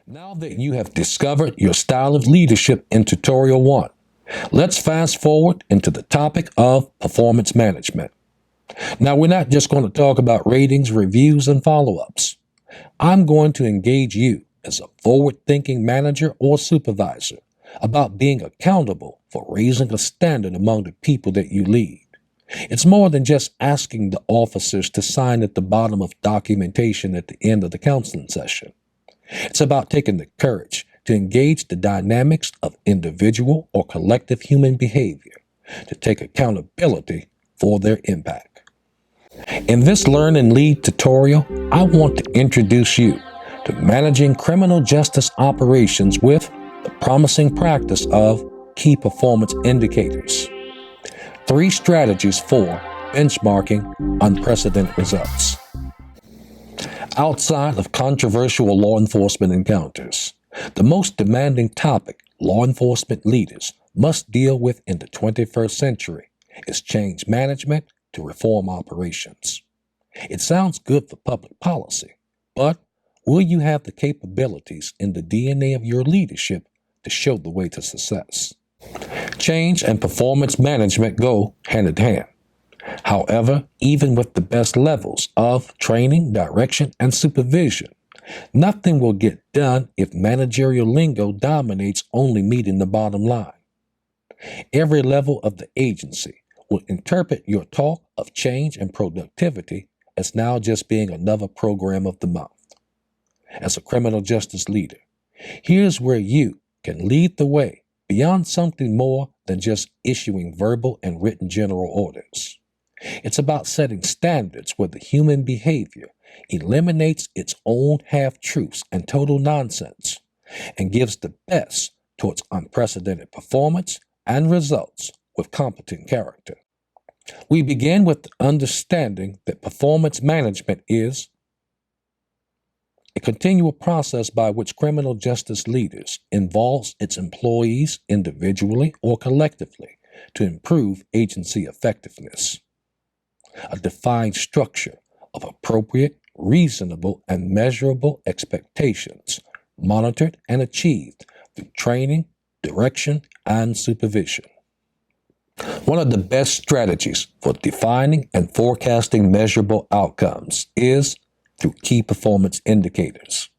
Now that you have discovered your style of leadership in Tutorial 1, let's fast forward into the topic of performance management. Now, we're not just going to talk about ratings, reviews, and follow-ups. I'm going to engage you as a forward-thinking manager or supervisor about being accountable for raising a standard among the people that you lead. It's more than just asking the officers to sign at the bottom of documentation at the end of the counseling session. It's about taking the courage to engage the dynamics of individual or collective human behavior, to take accountability for their impact. In this Learn and Lead tutorial, I want to introduce you to managing criminal justice operations with the promising practice of key performance indicators. 3 strategies for benchmarking unprecedented results. Outside of controversial law enforcement encounters, the most demanding topic law enforcement leaders must deal with in the 21st century is change management to reform operations. It sounds good for public policy, but will you have the capabilities in the DNA of your leadership to show the way to success? Change and performance management go hand in hand. However, even with the best levels of training, direction, and supervision, nothing will get done if managerial lingo dominates only meeting the bottom line. Every level of the agency will interpret your talk of change and productivity as now just being another program of the month. As a criminal justice leader, here's where you can lead the way beyond something more than just issuing verbal and written general orders. It's about setting standards where the human behavior eliminates its own half-truths and total nonsense and gives the best towards unprecedented performance and results with competent character. We begin with the understanding that performance management is a continual process by which criminal justice leaders involves its employees individually or collectively to improve agency effectiveness. A defined structure of appropriate, reasonable, and measurable expectations, monitored and achieved through training, direction, and supervision. One of the best strategies for defining and forecasting measurable outcomes is through key performance indicators.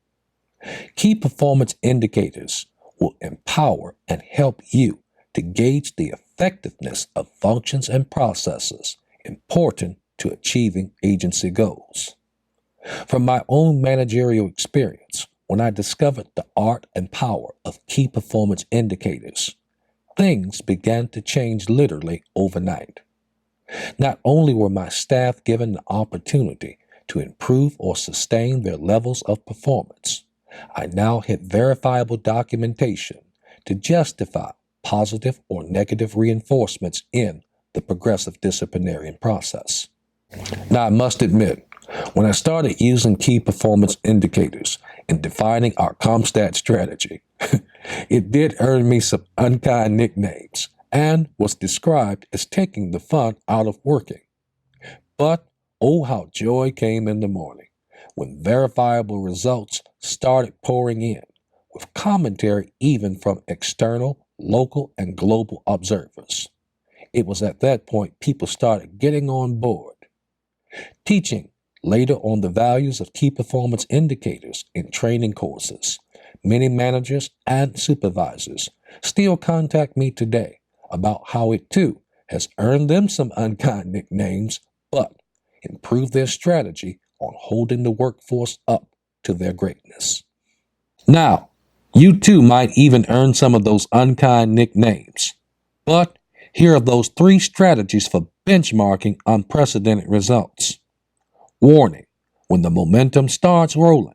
Key performance indicators will empower and help you to gauge the effectiveness of functions and processes important to achieving agency goals. From my own managerial experience, when I discovered the art and power of key performance indicators, things began to change literally overnight. Not only were my staff given the opportunity to improve or sustain their levels of performance, I now had verifiable documentation to justify positive or negative reinforcements in the progressive disciplinary process. Now, I must admit, when I started using key performance indicators in defining our CompStat strategy, it did earn me some unkind nicknames and was described as taking the fun out of working. But oh, how joy came in the morning when verifiable results started pouring in, with commentary even from external, local, and global observers. It was at that point people started getting on board. Teaching later on the values of key performance indicators in training courses, many managers and supervisors still contact me today about how it too has earned them some unkind nicknames, but improved their strategy on holding the workforce up to their greatness. Now, you too might even earn some of those unkind nicknames, but here are those 3 strategies for benchmarking unprecedented results. Warning, when the momentum starts rolling,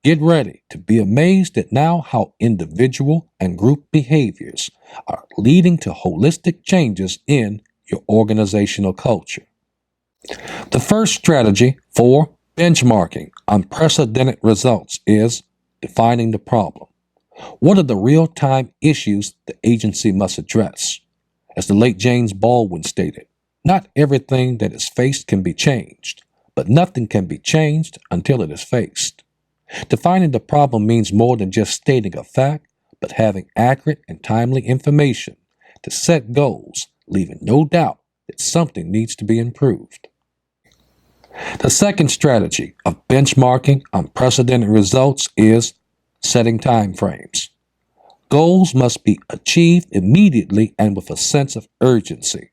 get ready to be amazed at now how individual and group behaviors are leading to holistic changes in your organizational culture. The first strategy for benchmarking unprecedented results is defining the problem. What are the real-time issues the agency must address? As the late James Baldwin stated, not everything that is faced can be changed, but nothing can be changed until it is faced. Defining the problem means more than just stating a fact, but having accurate and timely information to set goals, leaving no doubt that something needs to be improved. The second strategy of benchmarking unprecedented results is setting time frames. Goals must be achieved immediately and with a sense of urgency.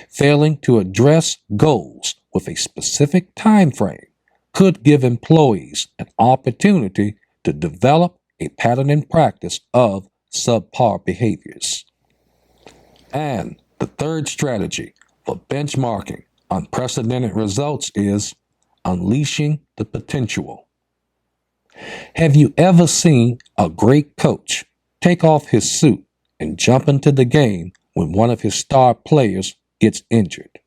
Failing to address goals with a specific time frame could give employees an opportunity to develop a pattern and practice of subpar behaviors. And the third strategy for benchmarking unprecedented results is unleashing the potential. Have you ever seen a great coach take off his suit and jump into the game when one of his star players gets injured?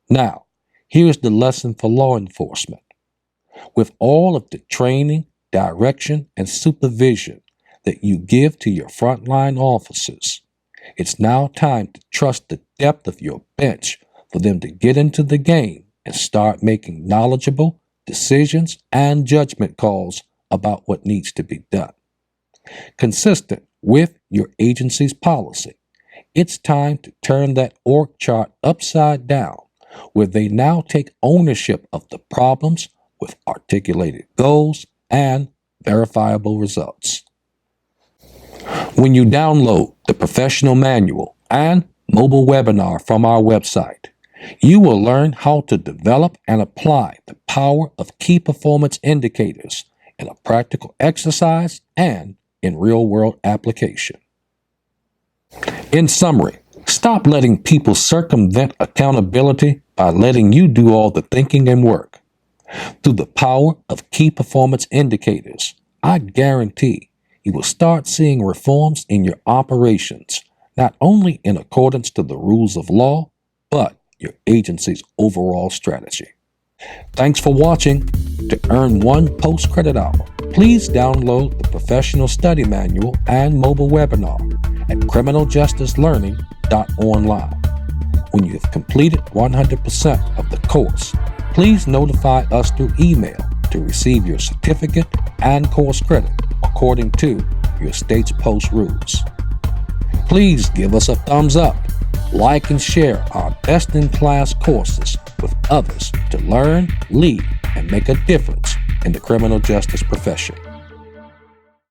Now, here's the lesson for law enforcement. With all of the training, direction, and supervision that you give to your frontline officers, it's now time to trust the depth of your bench for them to get into the game and start making knowledgeable decisions and judgment calls about what needs to be done. Consistent with your agency's policy, it's time to turn that org chart upside down, where they now take ownership of the problems with articulated goals and verifiable results. When you download the professional manual and mobile webinar from our website, you will learn how to develop and apply the power of key performance indicators in a practical exercise and in real-world application. In summary, stop letting people circumvent accountability by letting you do all the thinking and work. Through the power of key performance indicators, I guarantee you will start seeing reforms in your operations, not only in accordance to the rules of law, but your agency's overall strategy. Thanks for watching. To earn 1 post-credit hour, please download the Professional Study Manual and mobile webinar at criminaljuticelearning.online. When you have completed 100% of the course, please notify us through email to receive your certificate and course credit according to your state's post rules. Please give us a thumbs up, like and share our best-in-class courses with others to learn, lead, and make a difference in the criminal justice profession.